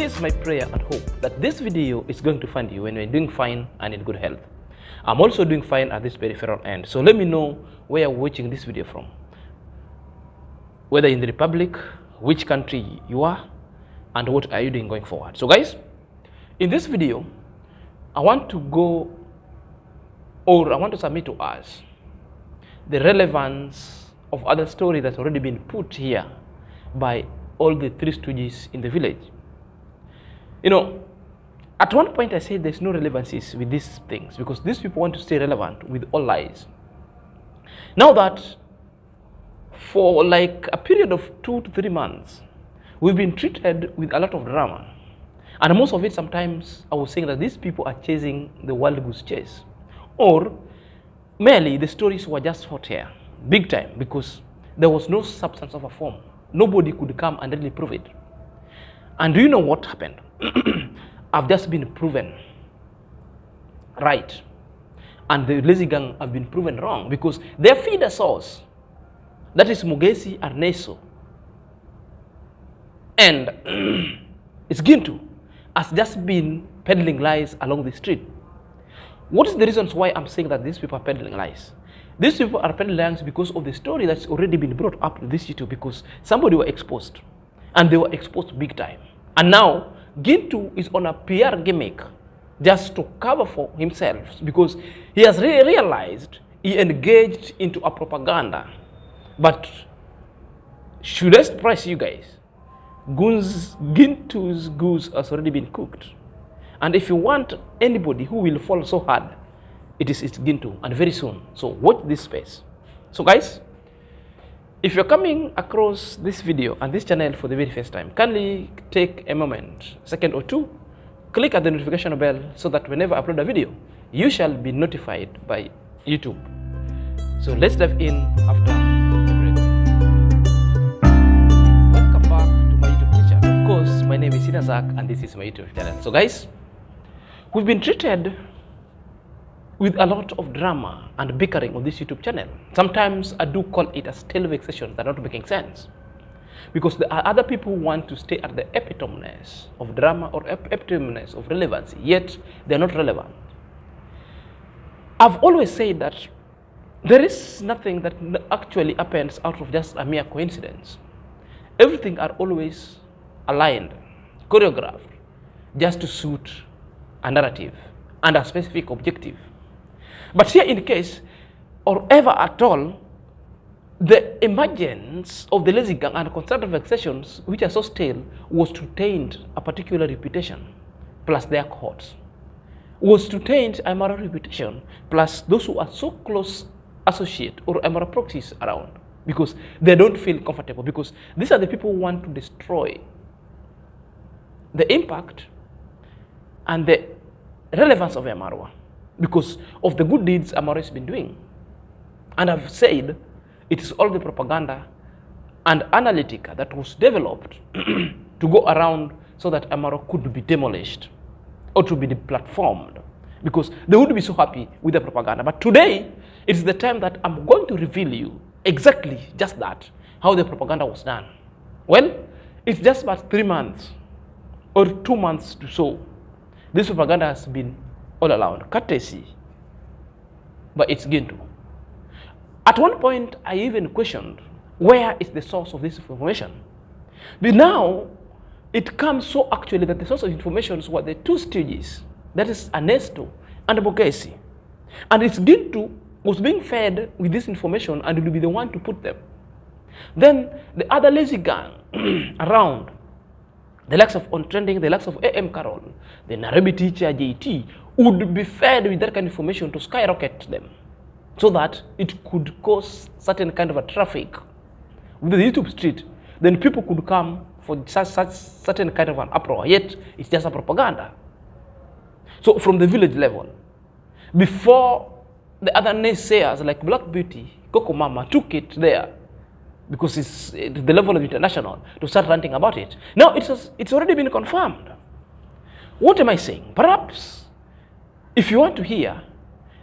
is my prayer and hope that this video is going to find you when you're doing fine and in good health. I'm also doing fine at this peripheral end. So let me know where you're watching this video from. Whether in the Republic, which country you are, and what are you doing going forward. So guys, in this video, I want to submit to us the relevance of other story that's already been put here by all the three stooges in the village. You know, at one point I said there's no relevancies with these things because these people want to stay relevant with all lies. Now that for like a period of 2 to 3 months, we've been treated with a lot of drama. And most of it, sometimes I was saying that these people are chasing the wild goose chase. Or merely the stories were just hot air, big time, because there was no substance of a form. Nobody could come and really prove it. And do you know what happened? I've just been proven right. And the lazy gang have been proven wrong because their feeder source, that is Mogesi, Arneso, and it's Gintu, has just been peddling lies along the street. What is the reasons why I'm saying that these people are peddling lies? These people are peddling lies because of the story that's already been brought up in this YouTube, because somebody were exposed, and they were exposed big time. And now, Gintu is on a PR gimmick just to cover for himself because he has realized he engaged into a propaganda. But should I surprise you guys? Gintu's goose has already been cooked. And if you want anybody who will fall so hard, it's Gintu, and very soon. So watch this space. So guys, if you're coming across this video and this channel for the very first time, kindly take a moment, second or two, click at the notification bell so that whenever I upload a video, you shall be notified by YouTube. So let's dive in after the break. Welcome back to my YouTube channel. Of course, my name is Zach and this is my YouTube channel. So guys, we've been treated with a lot of drama and bickering on this YouTube channel. Sometimes I do call it a stale vexation that are not making sense. Because there are other people who want to stay at the epitomeness of drama or epitomeness of relevancy, yet they're not relevant. I've always said that there is nothing that actually happens out of just a mere coincidence. Everything are always aligned, choreographed, just to suit a narrative and a specific objective. But here in case, or ever at all, the emergence of the lazy gang and constructive vexations, which are so stale, was to taint a particular reputation, plus their cohorts. Was to taint a moral reputation, plus those who are so close associate or moral proxies around, because they don't feel comfortable, because these are the people who want to destroy the impact and the relevance of Amarwa, because of the good deeds Amarwa has been doing. And I've said it is all the propaganda and analytica that was developed to go around so that Amarwa could be demolished or to be deplatformed, because they would be so happy with the propaganda. But today, it's the time that I'm going to reveal you exactly just that, how the propaganda was done. Well, it's just about 3 months or 2 months to so. This propaganda has been all around, courtesy, but it's Gintu. At one point, I even questioned, where is the source of this information? But now, it comes so actually that the source of information were the two stages, that is Arneso and Mogesi. And it's Gintu was being fed with this information and will be the one to put them. Then the other lazy gang around, the likes of On Trending, the likes of AM Carol, the Nairobi teacher JT, would be fed with that kind of information to skyrocket them, so that it could cause certain kind of a traffic with the YouTube street. Then people could come for such certain kind of an uproar, yet it's just a propaganda. So from the village level, before the other naysayers like Black Beauty, Coco Mama took it there, because it's at the level of international, to start ranting about it. Now it's already been confirmed. What am I saying? Perhaps, if you want to hear,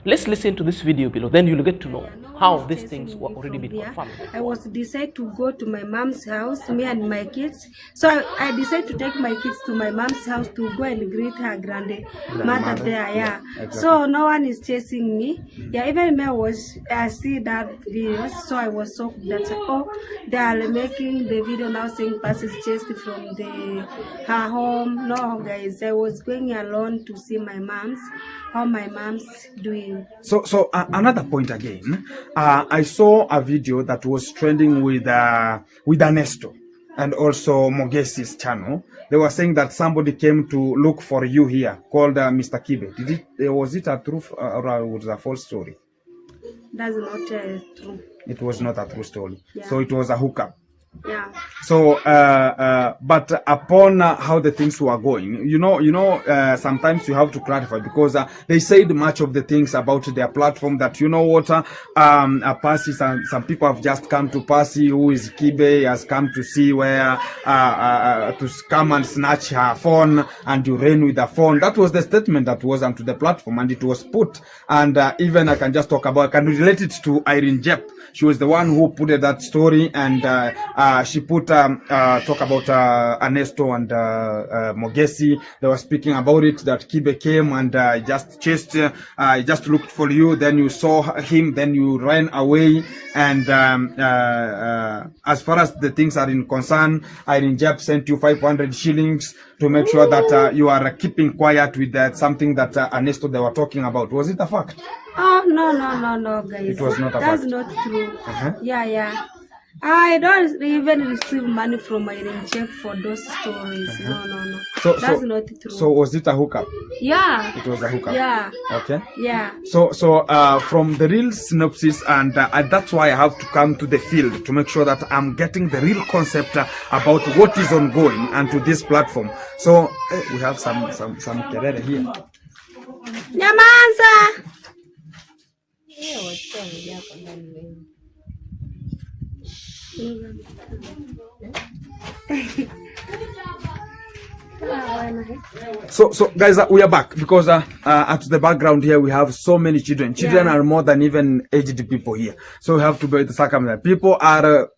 let's listen to this video below, then you'll get to know how these things were already been confirmed. I was decided to go to my mom's house, me and my kids. So I decided to take my kids to my mom's house to go and greet her grandmother there. Yeah. Exactly. So no one is chasing me. Yeah, even me I see that videos, so I was so that they are making the video now saying Passy's chased from her home. No, guys, I was going alone to see my mom's. How my mom's doing. So another point again, I saw a video that was trending with Arneso and also Mogesi's channel. They were saying that somebody came to look for you here, called Mr. Kibe. Was it a true or was it a false story? That's not true. It was not a true story. Yeah. So it was a hookup. Yeah. So, but upon how the things were going, sometimes you have to clarify, because they said much of the things about their platform that, Passy, some people have just come to Passy, who is Kibe, has come to see where, to come and snatch her phone, and you ran with the phone. That was the statement that was onto the platform, and it was put. And even I can just talk about, I can relate it to Irene Jep. She was the one who put that story, and she put talk about Arneso and Mogesi. They were speaking about it, that Kibe came and just chased, just looked for you, then you saw him, then you ran away. And as far as the things are in concern, Irene Jep sent you 500 shillings to make sure that you are keeping quiet with that something that Arneso they were talking about. Was it a fact? Oh, no, guys. It was not a That's fact. not true. Yeah. I don't even receive money from my check for those stories. No. That's not true. So was it a hookup? Yeah. It was a hookup. Yeah. Okay. Yeah. So from the real synopsis, and that's why I have to come to the field to make sure that I'm getting the real concept about what is ongoing and to this platform. So we have some kerere here. Nyamanza. So guys, we are back, because at the background here we have so many children. Children are more than even aged people here. So we have to be the circumstance. People are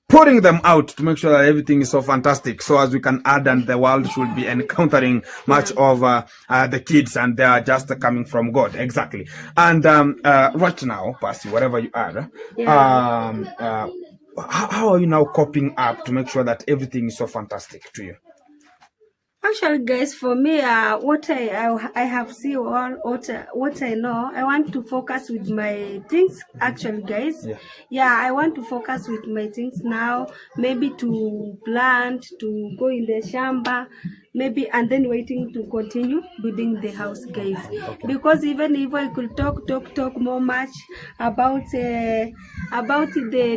putting them out to make sure that everything is so fantastic, so as we can add, and the world should be encountering much of the kids, and they are just coming from God. Exactly. And right now, Passy, wherever you are, how are you now coping up to make sure that everything is so fantastic to you? Actually, guys, for me, what I have seen, what I know, I want to focus with my things. Actually, guys, I want to focus with my things now. Maybe to plant, to go in the shamba, maybe, and then waiting to continue building the house, guys. Okay. Because even if I could talk more much about the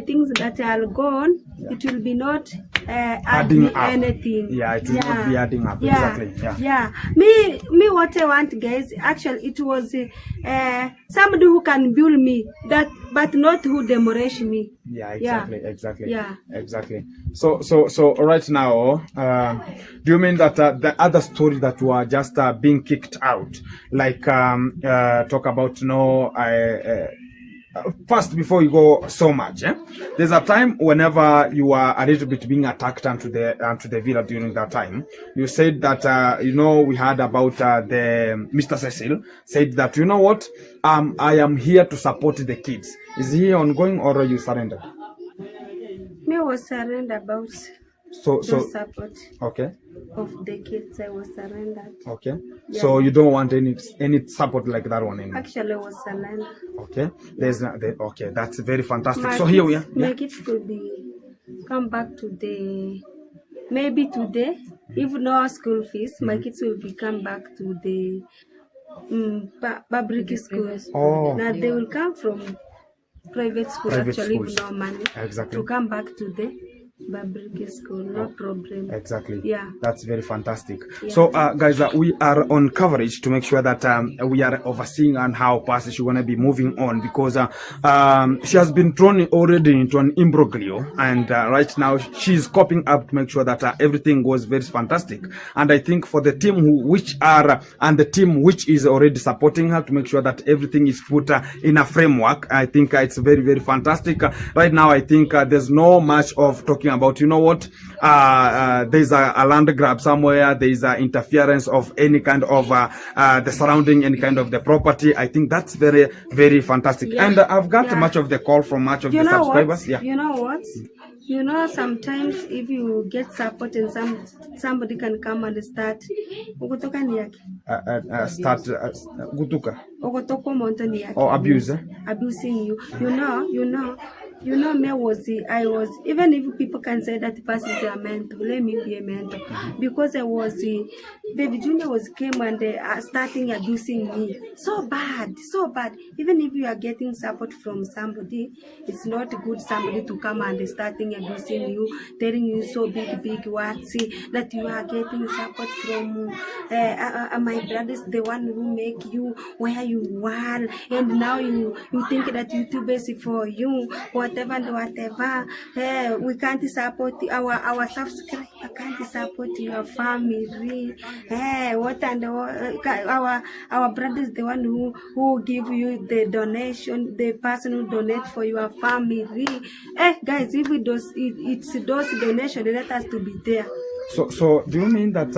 things that are gone, it will be not adding anything. Yeah, it will not be adding up. Exactly. Me what I want, guys, actually it was somebody who can build me, that, but not who demolish me. Exactly. So right now, do you mean that the other story that were just being kicked out, like talk about first, before you go so much, there's a time whenever you are a little bit being attacked onto the villa during that time, you said that we heard about the Mr. Cecil said that, you know what, I am here to support the kids. Is he ongoing, or you surrender? Me was surrender about so support. Okay. Of the kids, I was surrendered. Okay. Yeah. So you don't want any support like that one anymore? Actually, I was surrendered. Okay. There's okay. That's very fantastic. My so kids, here we are. My kids could come back maybe today. If no school fees, my kids will come back to the public schools. Oh. Now they will come from private school, with no money. Exactly. To come back to the Public school, no problem. Exactly. Yeah. That's very fantastic. Yeah. So, guys, we are on coverage to make sure that we are overseeing on how Passy is going to be moving on, because she has been thrown already into an imbroglio, and right now she's coping up to make sure that everything goes very fantastic. And I think for the team and the team which is already supporting her to make sure that everything is put in a framework, I think it's very, very fantastic. Right now, I think there's no much of talking about, you know what, there's a land grab somewhere, there's interference of any kind of the surrounding, any kind of the property. I think that's very, very fantastic. Yeah. And I've got much of the call from much of the subscribers. Yeah. You know what? You know, sometimes if you get support and somebody can come and start gutuka or abuse, abusing you. You know, me I was, even if people can say that Passy is a mentor, let me be a mentor. Because I was, Baby Junior came and they are starting abusing me. So bad. Even if you are getting support from somebody, it's not good somebody to come and starting abusing you, telling you so big words, that you are getting support from my brothers, the one who make you where you are, and now you think that YouTube is for you, whatever and whatever. We can't support our subscriber, can't support your family. What and our brothers, the one who give you the donation, the person who donate for your family. Guys, if it's those donations, let us to be there. So do you mean that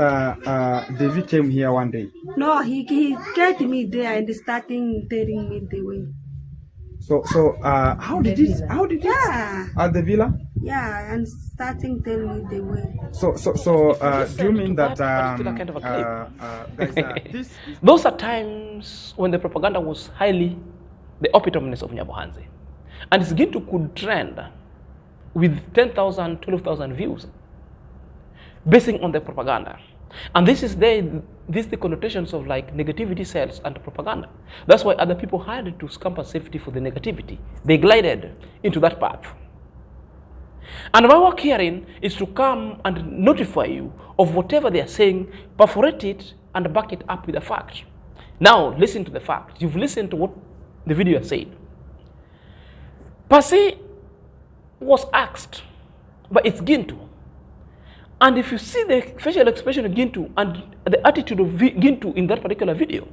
David came here one day? No, he get me there and starting telling me the way. So how did it? Yeah. At the villa? Yeah, and starting telling me the way. So do you mean that kind of a guys, this those are times when the propaganda was highly the epitomeness of Nyabohanze, and it's Gintu could trend with 10,000, 12,000 views, basing on the propaganda. And this is the connotations of like negativity sells and propaganda. That's why other people had to scamper safety for the negativity. They glided into that path. And my work herein is to come and notify you of whatever they are saying, perforate it, and back it up with a fact. Now, listen to the fact. You've listened to what the video has said. Passy was asked by its Gintu. And if you see the facial expression of Gintu and the attitude of Gintu in that particular video,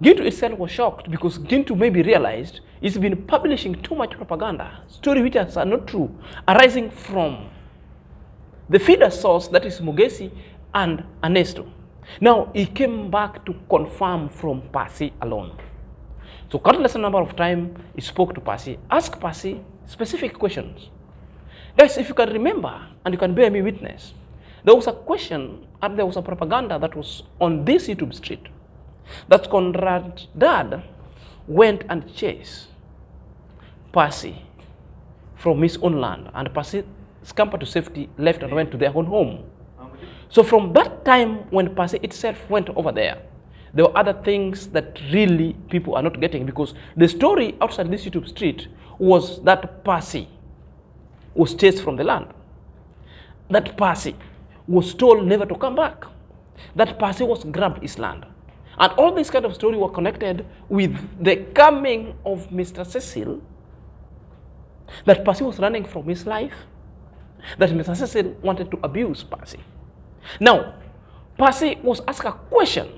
Gintu itself was shocked because Gintu maybe realized he's been publishing too much propaganda, stories which are not true, arising from the feeder source, that is Mogesi and Arneso. Now, he came back to confirm from Passy alone. So, countless number of times he spoke to Passy, asked Passy specific questions. Guys, if you can remember, and you can bear me witness, there was a question and there was a propaganda that was on this YouTube street that Conrad Dad went and chased Passy from his own land, and Passy scampered to safety, left and went to their own home. So from that time when Passy itself went over there were other things that really people are not getting, because the story outside this YouTube street was that Passy was chased from the land, that Passy was told never to come back, that Passy was grabbed his land. And all these kind of stories were connected with the coming of Mr. Cecil, that Passy was running from his life, that Mr. Cecil wanted to abuse Passy. Now, Passy was asked a question,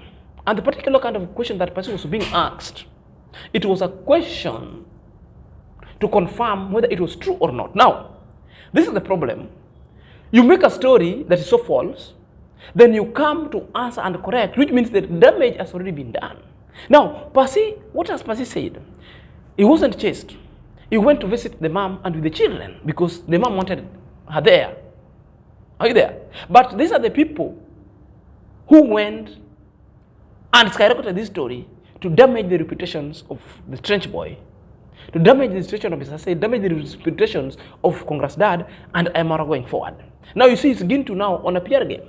and the particular kind of question that Passy was being asked, it was a question to confirm whether it was true or not. Now, this is the problem. You make a story that is so false, then you come to answer and correct, which means that damage has already been done. Now, Passy, what has Passy said? He wasn't chased. He went to visit the mom and with the children because the mom wanted her there. Are you there? But these are the people who went and skyrocketed this story to damage the reputations of the trench boy, to damage the reputation of Mr. Say, damage the reputations of Congress Dad and Amara going forward. Now you see it's Gintu now on a PR game.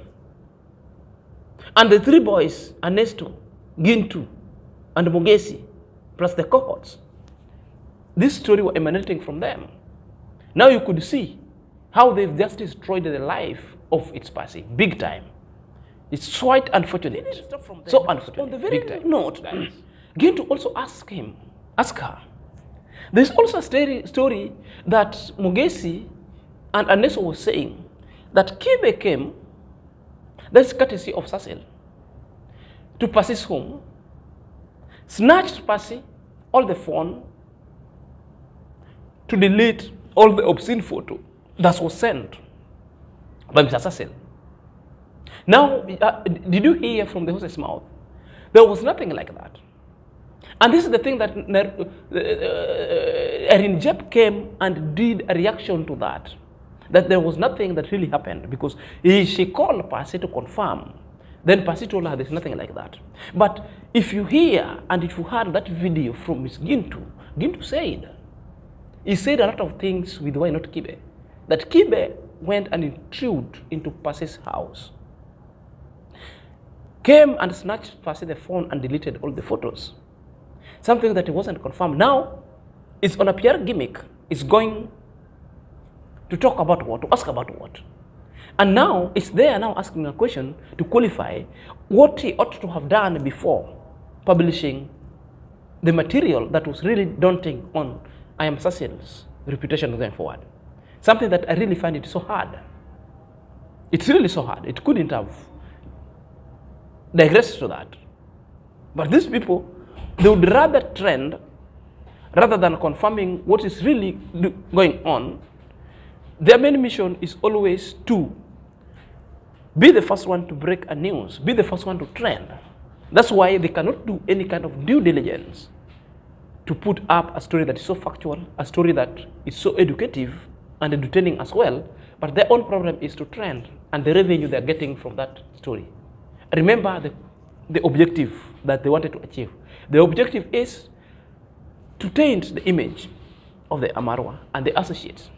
And the three boys, Arneso, Gintu, and Mogesi, plus the cohorts, this story was emanating from them. Now you could see how they've just destroyed the life of its Passy, big time. It's quite unfortunate. So unfortunate. On the very note, guys, Gintu also ask her. There's also a story that Mogesi and Arneso was saying that Kibe came, that's courtesy of Cecil, to Passy's home, snatched Passy, all the phone, to delete all the obscene photo that was sent by Mr. Cecil. Now, did you hear from the horse's mouth? There was nothing like that. And this is the thing that Erin Jep came and did a reaction to that there was nothing that really happened, because she called Passy to confirm. Then Passy told her there's nothing like that. But if you hear and if you heard that video from Miss Gintu, Gintu said, he said a lot of things with why not Kibe. That Kibe went and intruded into Passy's house, came and snatched Passy the phone and deleted all the photos. Something that wasn't confirmed. Now, it's on a PR gimmick. It's going to talk about what, to ask about what. And now, it's there now asking a question to qualify what he ought to have done before publishing the material that was really daunting on I Am Cecil's reputation going forward. Something that I really find it so hard. It's really so hard. It couldn't have digressed to that. But these people, they would rather trend rather than confirming what is really going on. Their main mission is always to be the first one to break a news, be the first one to trend. That's why they cannot do any kind of due diligence to put up a story that is so factual, a story that is so educative and entertaining as well, but their own problem is to trend and the revenue they're getting from that story. Remember the objective that they wanted to achieve. The objective is to taint the image of the Amarwa and the associates.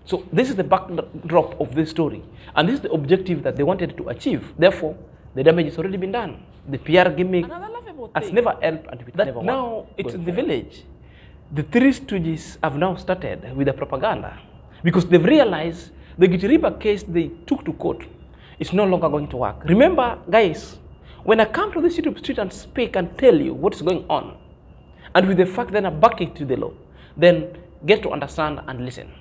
So this is the backdrop of this story, and this is the objective that they wanted to achieve. Therefore, the damage has already been done. The PR gimmick has never helped, and it never now it's in the village. The three stooges have now started with the propaganda because they've realized the Gitiriba case they took to court is no longer going to work. Remember, guys, when I come to this YouTube street and speak and tell you what's going on, and with the fact that I back it to the law, then get to understand and listen.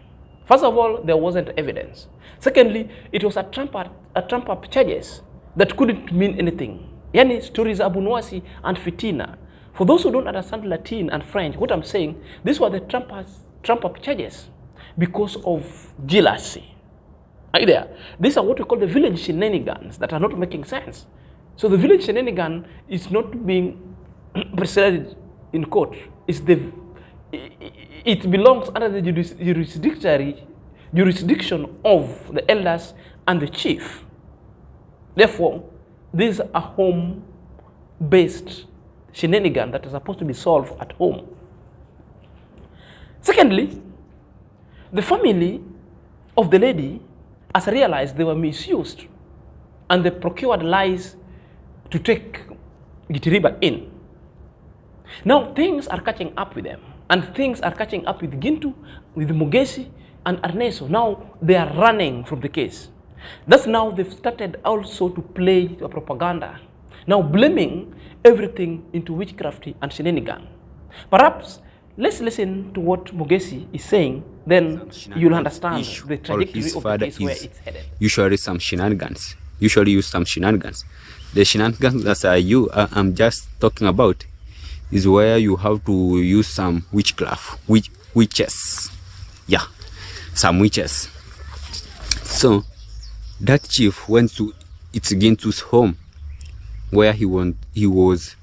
First of all, there wasn't evidence. Secondly, it was a trump up charges that couldn't mean anything. Yani stories abunwasi and fitina. For those who don't understand Latin and French, what I'm saying, these were the trump up charges because of jealousy. Are you there? These are what we call the village shenanigans that are not making sense. So the village shenanigan is not being presented in court. It belongs under the jurisdiction of the elders and the chief. Therefore, this is a home-based shenanigan that is supposed to be solved at home. Secondly, the family of the lady has realized they were misused and they procured lies to take Gitiriba in. Now things are catching up with them, and things are catching up with Gintu, with Mogesi and Arneso. Now they are running from the case. That's now they've started also to play the propaganda, now blaming everything into witchcrafty and shenanigan. Perhaps let's listen to what Mogesi is saying, then you'll understand the trajectory of the case where it's headed. Usually some shenanigans. Usually use some shenanigans. The shenanigans that I'm just talking about is where you have to use some witchcraft, witches. Yeah, some witches. So that chief went to Gintu's home where he was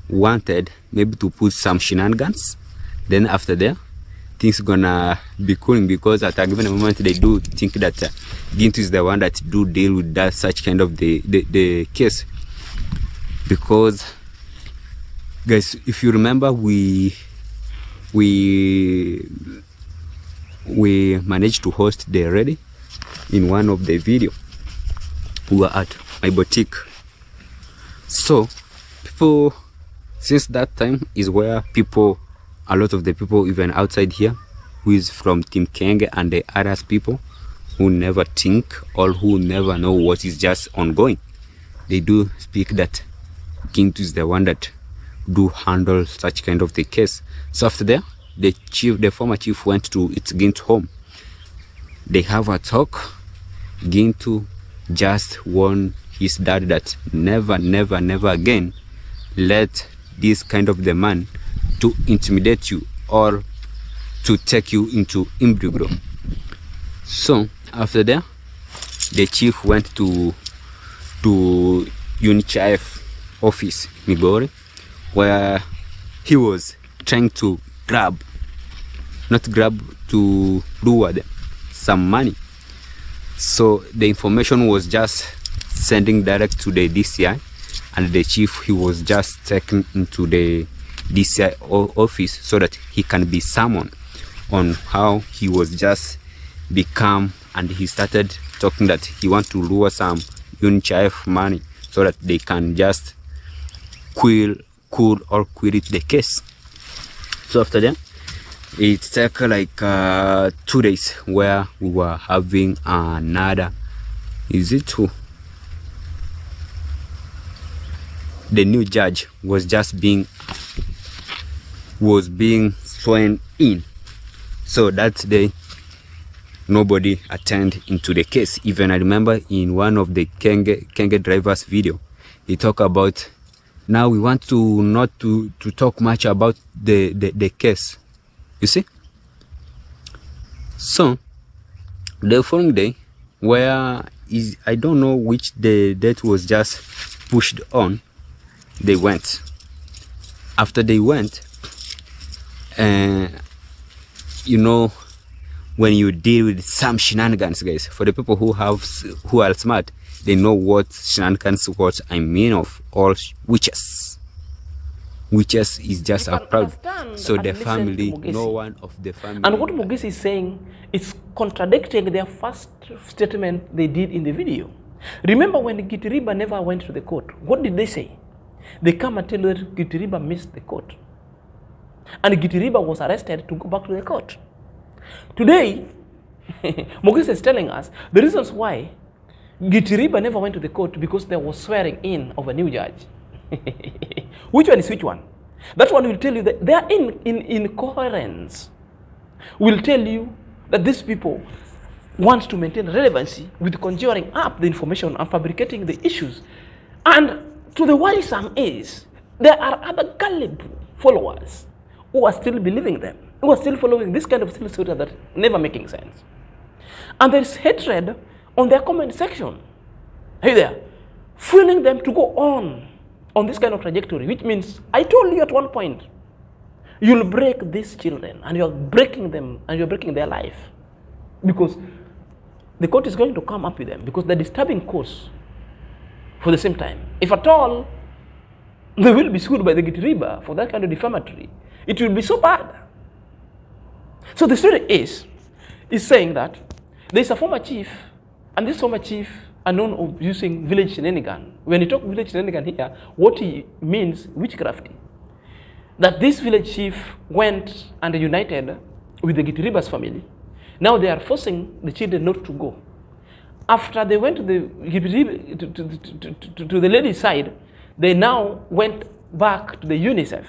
wanted maybe to put some shenanigans. Then after that, things gonna be cooling because at a given moment they do think that Gintu is the one that do deal with that such kind of the case. Because guys, if you remember, we managed to host the ready in one of the video. We were at my boutique. So people, since that time is where a lot of the people even outside here who is from Team Kenge and the others people who never think or who never know what is just ongoing, they do speak that Gintu is the one that do handle such kind of the case. So after that, the former chief went to its Gintu home. They have a talk. Gintu just warned his dad that never again let this kind of the man to intimidate you or to take you into imbroglio. So after that, the chief went to UNICEF office, Migori, where he was trying to to reward some money. So the information was just sending direct to the DCI, and the chief, he was just taken into the DCI office so that he can be summoned on how he was just become, and he started talking that he want to lure some UNICEF money so that they can just quit the case. So after that, it took like 2 days where we were having another, the new judge was just being sworn in. So that day, nobody attended into the case. Even I remember in one of the Kenge drivers video, he talk about, now we want to not to talk much about the case. You see? So the following day, I don't know which the date was just pushed on, they went. After they went, you know, when you deal with some shenanigans, guys, for the people who are smart, they know what shenanigans, what I mean of all witches. Witches is just a crowd. So the family, no one of the family. And what Mogesi is saying is contradicting their first statement they did in the video. Remember when Gitiriba never went to the court, what did they say? They come and tell you that Gitiriba missed the court. And Gitiriba was arrested to go back to the court. Today, Mogesi is telling us the reasons why Gitiriba never went to the court, because there was swearing in of a new judge. Which one is which one? That one will tell you that they are in incoherence. Will tell you that these people want to maintain relevancy with conjuring up the information and fabricating the issues. And to the worrisome is, there are other gullible followers who are still believing them, who are still following this kind of silly story that never making sense. And there is hatred on their comment section. Hey there, fueling them to go on this kind of trajectory, which means, I told you at one point, you'll break these children, and you're breaking them, and you're breaking their life. Because the court is going to come up with them, because they're disturbing course for the same time. If at all, they will be sued by the Gitiriba for that kind of defamatory, it will be so bad. So the story is saying that there's a former chief, and this former chief are known of using village shenanigan. When you talk village shenanigan here, what he means, witchcraft. That this village chief went and united with the Gitiriba's family. Now they are forcing the children not to go. After they went to the to the lady's side, they now went back to the UNICEF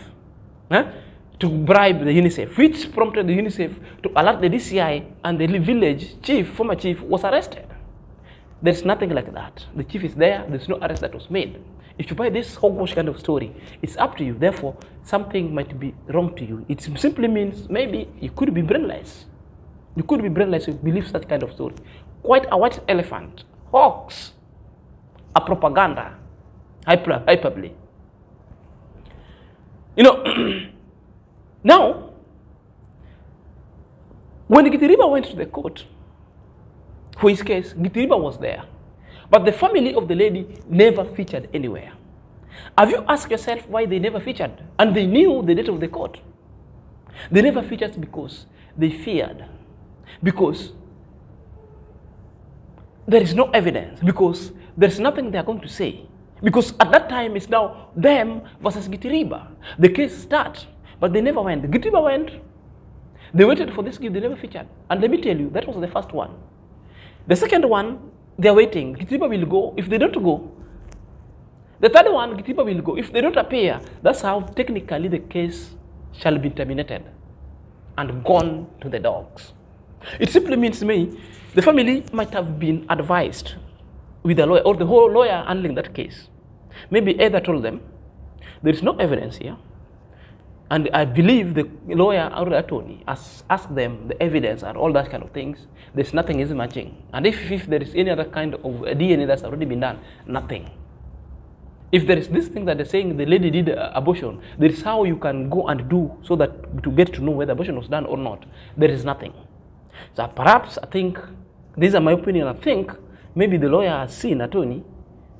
to bribe the UNICEF, which prompted the UNICEF to alert the DCI, and the village chief, former chief, was arrested. There's nothing like that. The chief is there. There's no arrest that was made. If you buy this hogwash kind of story, it's up to you. Therefore, something might be wrong to you. It simply means maybe you could be brainless. You could be brainless if you believe such kind of story. Quite a white elephant, hoax, a propaganda, hyperbole. You know, now, when Gitiriba went to the court for his case, Gitiriba was there. But the family of the lady never featured anywhere. Have you asked yourself why they never featured? And they knew the date of the court. They never featured because they feared. Because there is no evidence. Because there's nothing they are going to say. Because at that time, it's now them versus Gitiriba. The case starts, but they never went. Gitiriba went. They waited for this gift, they never featured. And let me tell you, that was the first one. The second one, they are waiting. Gitiba will go. If they don't go, the third one, Gitiba will go. If they don't appear, that's how technically the case shall be terminated and gone to the dogs. It simply means to me, the family might have been advised with a lawyer, or the whole lawyer handling that case. Maybe either told them, there is no evidence here, and I believe the lawyer or the attorney asked them the evidence and all that kind of things. There's nothing is matching. And if there is any other kind of DNA that's already been done, nothing. If there is this thing that they're saying the lady did abortion, there is how you can go and do so that to get to know whether abortion was done or not. There is nothing. So perhaps, I think, these are my opinion, I think maybe the lawyer has seen attorney,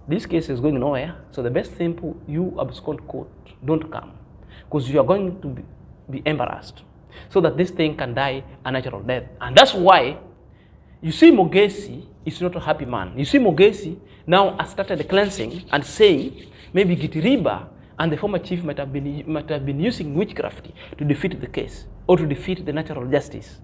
this case is going nowhere, so the best thing, you abscond court, don't come, because you are going to be embarrassed, so that this thing can die a natural death. And that's why you see Mogesi is not a happy man. You see Mogesi now has started cleansing and saying maybe Gitiriba and the former chief might have been using witchcraft to defeat the case or to defeat the natural justice.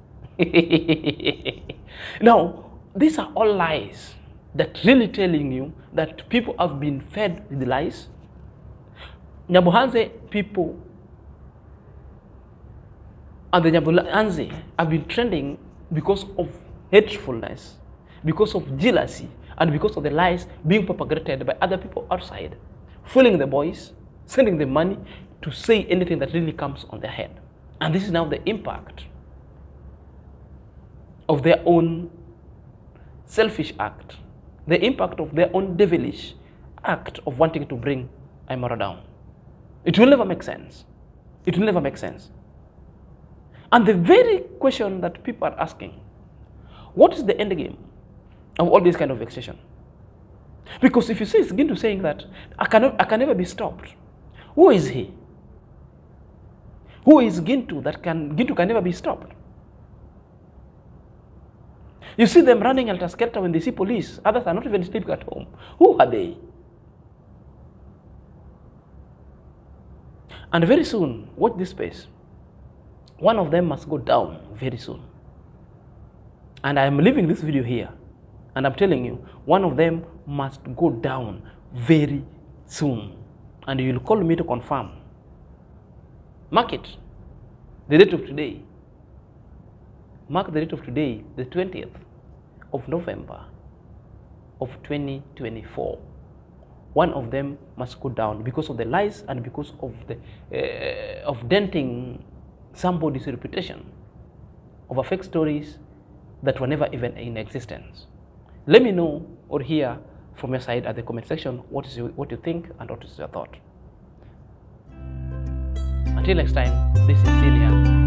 Now, these are all lies that really telling you that people have been fed with lies. Nyabohanze people and the Nyabohanze have been trending because of hatefulness, because of jealousy, and because of the lies being propagated by other people outside, fooling the boys, sending them money to say anything that really comes on their head. And this is now the impact of their own selfish act, the impact of their own devilish act of wanting to bring Aymara down. It will never make sense. It will never make sense. And the very question that people are asking, what is the end game of all this kind of vexation? Because if you say it's Gintu saying that I can never be stopped, who is he? Who is Gintu that Gintu can never be stopped? You see them running helter-skelter when they see police. Others are not even sleeping at home. Who are they? And very soon, watch this space. One of them must go down very soon. And I am leaving this video here. And I'm telling you, one of them must go down very soon. And you'll call me to confirm. Mark it. The date of today. Mark the date of today, the 20th of November of 2024. One of them must go down because of the lies and because of the of denting somebody's reputation over fake stories that were never even in existence. Let me know or hear from your side at the comment section what you think and what is your thought. Until next time, this is Celia.